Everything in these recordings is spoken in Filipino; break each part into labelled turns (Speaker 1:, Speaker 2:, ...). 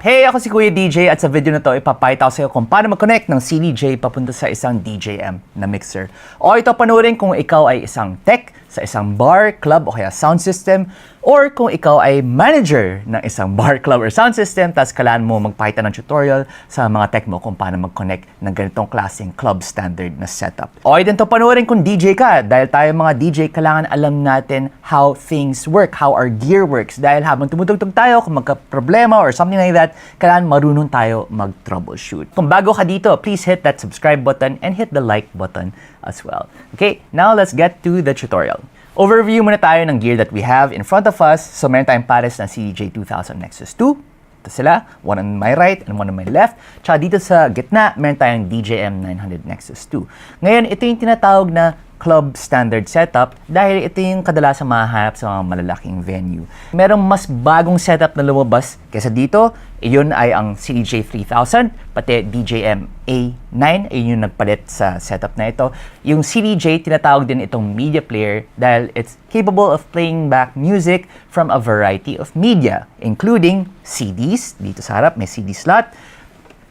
Speaker 1: Hey, ako si Kuya DJ at sa video na to, ipapakita ko sa iyo kung paano mag-connect ng CDJ papunta sa isang DJM na mixer. O ito panoorin kung ikaw ay isang tech sa isang bar, club o kaya sound system, or kung ikaw ay manager ng isang bar, club or sound system, tapos kailangan mo magpakita ng tutorial sa mga tech mo kung paano mag-connect ng ganitong klaseng club standard na setup. O din to panoorin kung DJ ka, dahil tayo mga DJ, kailangan alam natin how things work, how our gear works. Dahil habang tumutugtog tayo, kung magka-problema or something like that, kailangan marunong tayo mag-troubleshoot. Kung bago ka dito, please hit that subscribe button and hit the like button as well. Okay, now let's get to the tutorial. Overview muna tayo ng gear that we have in front of us. So meron tayong pares ng CDJ 2000 Nexus 2. Ito sila, one on my right and one on my left. Tsaka dito sa gitna, meron tayong DJM 900 Nexus 2. Ngayon, ito yung tinatawag na club standard setup dahil ito yung kadalasang mahahanap sa mga malalaking venue. Merong mas bagong setup na lumabas kaysa dito. Iyon ay ang CDJ 3000, pati DJM A9, ayun yung nagpalit sa setup na ito. Yung CDJ, tinatawag din itong media player dahil it's capable of playing back music from a variety of media, including CDs, dito sa harap may CD slot,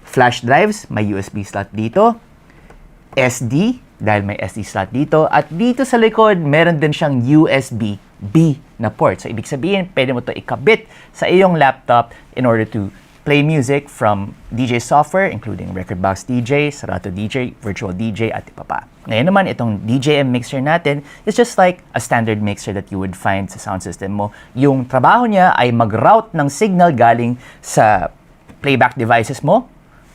Speaker 1: flash drives, may USB slot dito, SD, dahil may SD slot dito, at dito sa likod, meron din siyang USB-B na port. So, ibig sabihin, pwede mo ito ikabit sa iyong laptop in order to play music from DJ software, including Rekordbox DJ, Serato DJ, Virtual DJ, at iba pa. Ngayon naman, itong DJM mixer natin is just like a standard mixer that you would find sa sound system mo. Yung trabaho niya ay mag-route ng signal galing sa playback devices mo.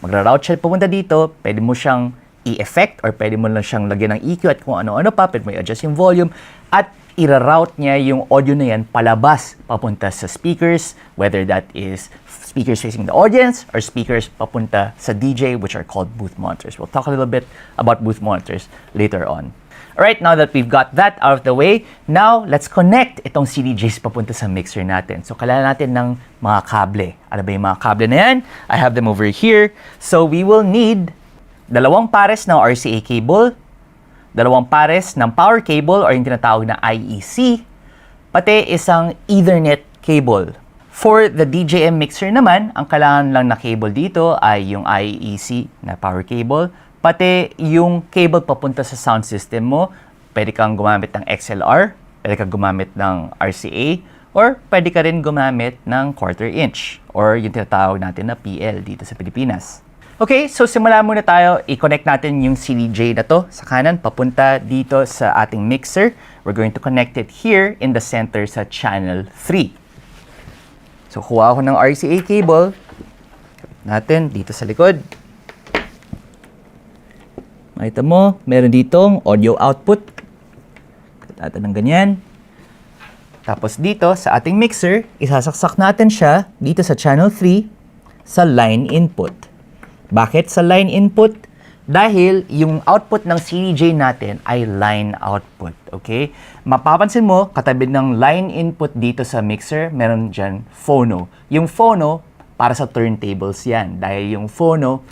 Speaker 1: Magra-route siya pumunta dito, pwede mo siyang i-effect or pwede mo lang siyang lagyan ng EQ at kung ano-ano pa, pwede mo i-adjust yung volume at i-route niya yung audio na yan palabas papunta sa speakers, whether that is speakers facing the audience or speakers papunta sa DJ, which are called booth monitors. We'll talk a little bit about booth monitors later on. Alright, now that we've got that out of the way, now let's connect itong CDJs papunta sa mixer natin. So, kailangan natin ng mga kable. Ano ba yung mga kable na yan? I have them over here. So, we will need dalawang pares ng RCA cable, dalawang pares ng power cable or yung tinatawag na IEC, pati isang Ethernet cable. For the DJM mixer naman, ang kailangan lang na cable dito ay yung IEC na power cable, pati yung cable papunta sa sound system mo. Pwede kang gumamit ng XLR, pwede kang gumamit ng RCA, or pwede ka rin gumamit ng 1/4 inch or yung tinatawag natin na PL dito sa Pilipinas. Okay, so simula muna tayo. I-connect natin yung CDJ na to sa kanan, papunta dito sa ating mixer. We're going to connect it here in the center sa channel 3. So, kuha ako ng RCA cable natin dito sa likod. Makita mo, meron ditong audio output. Kata ng ganyan. Tapos dito sa ating mixer, isasaksak natin siya dito sa channel 3 sa line input. Bakit sa line input? Dahil yung output ng CDJ natin ay line output, okay? Mapapansin mo, katabi ng line input dito sa mixer, meron dyan phono. Yung phono, para sa turntables yan. Dahil yung phono,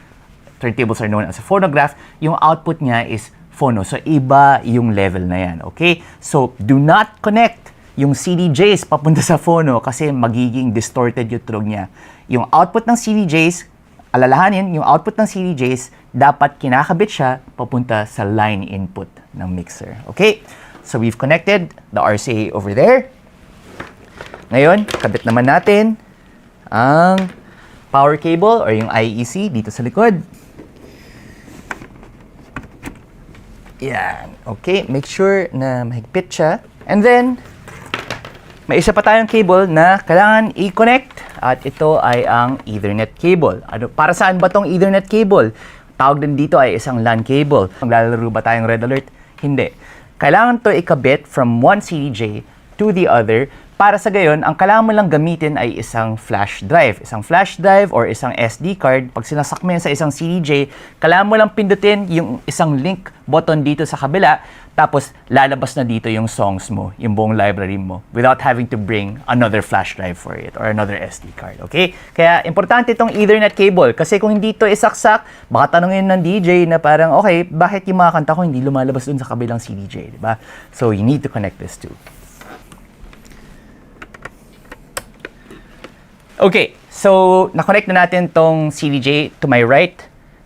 Speaker 1: turntables are known as a phonograph, yung output niya is phono. So, iba yung level na yan, okay? So, do not connect yung CDJs papunta sa phono kasi magiging distorted yung tunog niya. Yung output ng CDJs, alalahanin, yung output ng CDJs, dapat kinakabit siya papunta sa line input ng mixer. Okay? So, we've connected the RCA over there. Ngayon, kabit naman natin ang power cable or yung IEC dito sa likod. Yan. Okay, make sure na mahigpit siya. And then, may isa pa tayong cable na kailangan i-connect at ito ay ang Ethernet cable. Para saan ba tong Ethernet cable? Tawag din dito ay isang LAN cable. Maglalaro ba tayong red alert? Hindi. Kailangan to ikabit from one CDJ to the other. Para sa gayon, ang kailangan mo lang gamitin ay isang flash drive. Isang flash drive or isang SD card. Pag sinasak mo yan sa isang CDJ, kailangan mo lang pindutin yung isang link button dito sa kabila. Tapos, lalabas na dito yung songs mo, yung buong library mo, without having to bring another flash drive for it or another SD card, okay? Kaya, importante itong Ethernet cable. Kasi kung hindi ito isaksak, baka tanongin ng DJ na parang, okay, bakit yung mga kanta ko hindi lumalabas dun sa kabilang CDJ, di ba? So, you need to connect this too. Okay, So, na-connect na natin tong CDJ to my right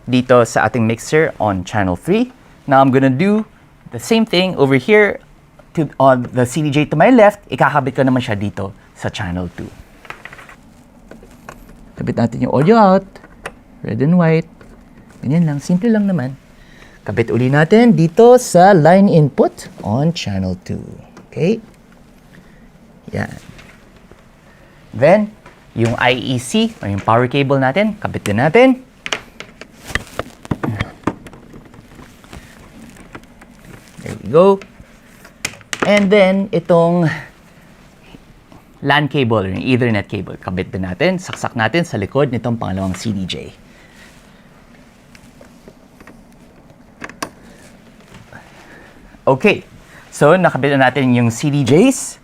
Speaker 1: dito sa ating mixer on channel 3. Now, I'm gonna do the same thing over here on the CDJ to my left. Ikakabit ko naman siya dito sa channel 2. Kabit natin yung audio out. Red and white. Ganyan lang. Simple lang naman. Kabit uli natin dito sa line input on channel 2. Okay? Yan. Then, yung IEC or yung power cable natin, kabit din natin. There we go. And then, itong LAN cable or yung Ethernet cable, kabit din natin, saksak natin sa likod nitong pangalawang CDJ. Okay, so nakabit na natin yung CDJs,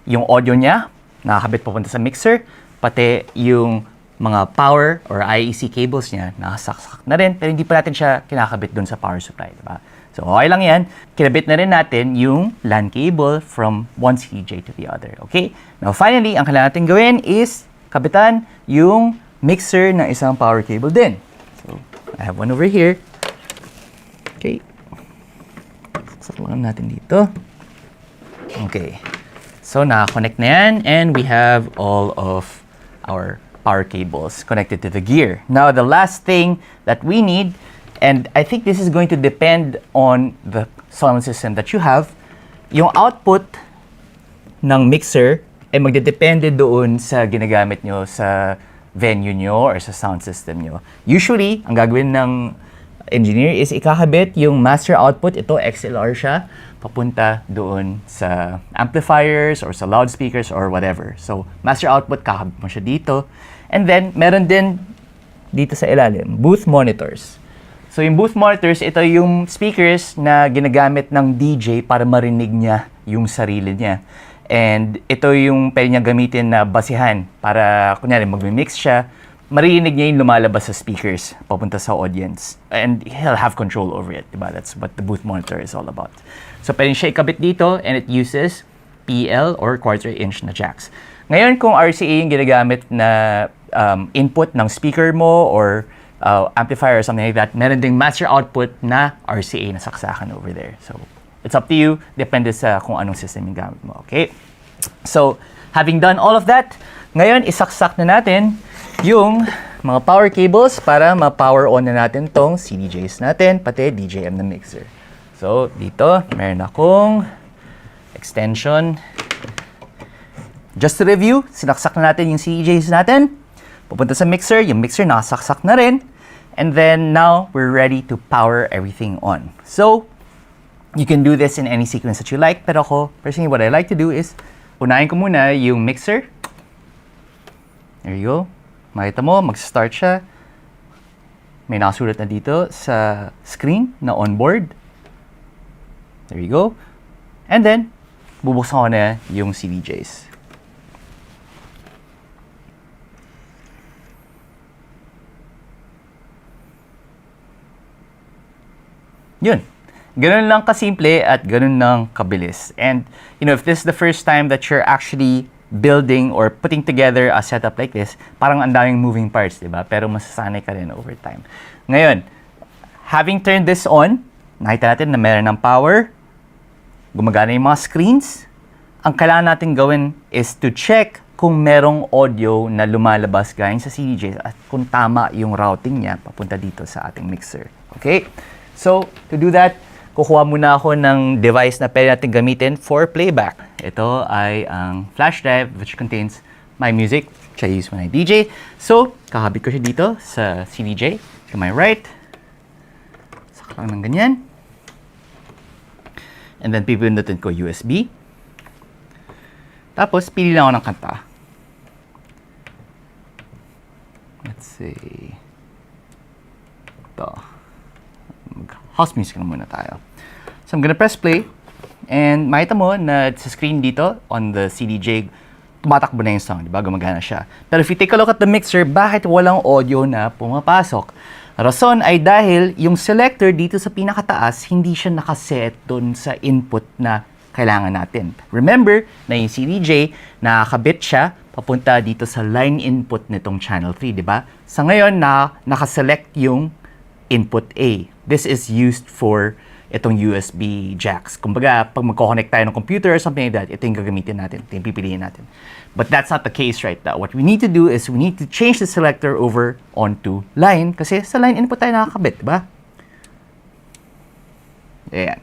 Speaker 1: yung audio niya, nakakabit papunta sa mixer, pati yung mga power or IEC cables niya, nakasaksak na rin, pero hindi pa natin siya kinakabit dun sa power supply, diba? So, okay lang yan. Kinabit na rin natin yung LAN cable from one CDJ to the other. Okay? Now, finally, ang kailangan natin gawin is kabitan yung mixer ng isang power cable din. So, I have one over here. Okay. Saksakan natin dito. Okay. So, naka-connect na yan and we have all of our power cables connected to the gear. Now, the last thing that we need, and I think this is going to depend on the sound system that you have, yung output ng mixer ay magdedepende doon sa ginagamit nyo sa venue nyo or sa sound system nyo. Usually, ang gagawin ng engineer is ikakabit yung master output, ito XLR siya, papunta doon sa amplifiers or sa loudspeakers or whatever. So, master output, kakabit mo siya dito. And then, meron din dito sa ilalim, booth monitors. So, yung booth monitors, ito yung speakers na ginagamit ng DJ para marinig niya yung sarili niya. And ito yung pwede niya gamitin na basihan para, kunyari, mag-mix siya, marinig niya yung lumalabas sa speakers papunta sa audience. And he'll have control over it, diba? That's what the booth monitor is all about. So, pwede siya ikabit dito and it uses PL or quarter-inch na jacks. Ngayon, kung RCA yung ginagamit na input ng speaker mo or amplifier or something like that, meron ding master output na RCA na saksakan over there. So, it's up to you. Depende sa kung anong system yung gamit mo. Okay? So, having done all of that, ngayon, isaksak na natin yung mga power cables para ma-power on na natin tong CDJs natin, pati DJM na mixer. So, dito, meron akong extension. Just to review, sinaksak na natin yung CDJs natin. Pupunta sa mixer, yung mixer nakasaksak na rin. And then now, we're ready to power everything on. So, you can do this in any sequence that you like. Pero ako, personally, what I like to do is, unahin ko muna yung mixer. There you go. Makita mo, mag-start siya. May nakasulat na dito sa screen na onboard. There you go. And then, bubuksan ko na yung CDJs. Yun. Ganun lang kasimple at ganun lang kabilis. And, you know, if this is the first time that you're actually building or putting together a setup like this, parang ang daming moving parts, di ba? Pero masasanay ka rin over time. Ngayon, having turned this on, nakita natin na meron ng power, gumagana yung mga screens. Ang kailangan natin gawin is to check kung merong audio na lumalabas galing sa CDJ at kung tama yung routing niya papunta dito sa ating mixer. Okay? So, to do that, kukuha muna ako ng device na pwede natin gamitin for playback. Ito ay ang flash drive which contains my music which I use when I DJ. So, kakabit ko siya dito sa CDJ to my right. Saka lang ng ganyan. And then, pipindutin ko USB. Tapos, pili lang ako ng kanta. Let's see. Ito. House music na muna tayo. So, I'm gonna press play. And makita mo na sa screen dito, on the CDJ, tumatakbo na yung song, di ba? Gumagana siya. Pero if you take a look at the mixer, bakit walang audio na pumapasok? Rason ay dahil yung selector dito sa pinakataas, hindi siya nakaset dun sa input na kailangan natin. Remember na yung CDJ, nakakabit siya papunta dito sa line input nitong channel 3, di ba? Sa ngayon na nakaselect yung input A. This is used for itong USB jacks. Kumbaga, pag magkoconnect tayo ng computer or something like that, ito yung gagamitin natin, ito yung pipiliin natin. But that's not the case right now. What we need to do is we need to change the selector over onto line kasi sa line input tayo nakakabit, di ba? Ayan.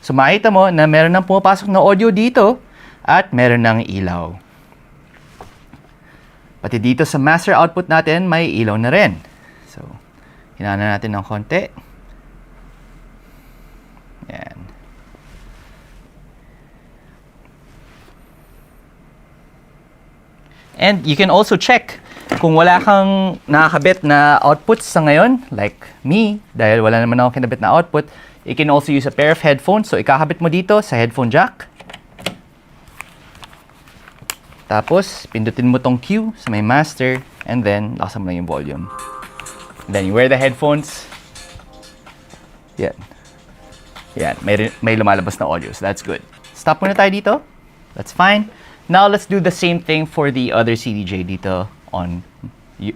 Speaker 1: So makita mo na meron nang pumapasok na audio dito at meron ng ilaw. Pati dito sa master output natin, may ilaw na rin. So, hinaan na natin ng konti. Ayan. And you can also check kung wala kang nakakabit na outputs sa ngayon, like me, dahil wala naman ako kinabit na output, you can also use a pair of headphones. So, ikakabit mo dito sa headphone jack. Tapos, pindutin mo tong Q sa may master, and then, lakasan mo lang yung volume. Then, you wear the headphones. Yan. Yan. May lumalabas na audio, so that's good. Stop muna tayo dito. That's fine. Now, let's do the same thing for the other CDJ dito on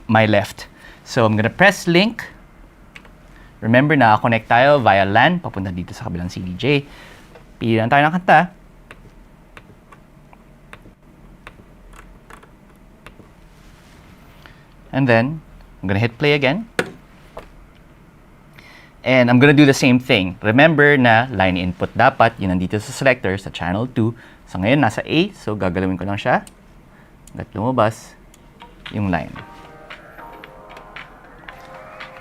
Speaker 1: my left. So, I'm gonna press link. Remember na connect tayo via LAN papunta dito sa kabilang CDJ. Pili lang tayo ng kanta. And then, I'm gonna hit play again. And I'm gonna do the same thing. Remember na line input dapat, yun nandito sa selector, sa channel 2. So ngayon, nasa A. So gagalawin ko lang siya. Hanggat lumabas yung line.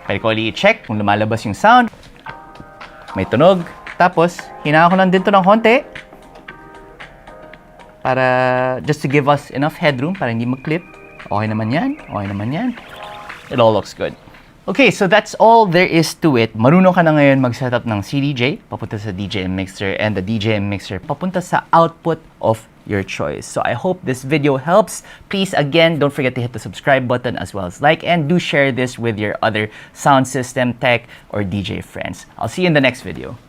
Speaker 1: Pwede ko ulit i-check kung lumalabas yung sound. May tunog. Tapos, hinaan ko lang din to ng konti. Para, just to give us enough headroom para hindi mag-clip. Okay naman yan. Okay naman yan. It all looks good. Okay, so that's all there is to it. Marunong ka na ngayon mag-setup ng CDJ, papunta sa DJM Mixer, and the DJM Mixer, papunta sa output of your choice. So I hope this video helps. Please, again, don't forget to hit the subscribe button as well as like, and do share this with your other sound system, tech, or DJ friends. I'll see you in the next video.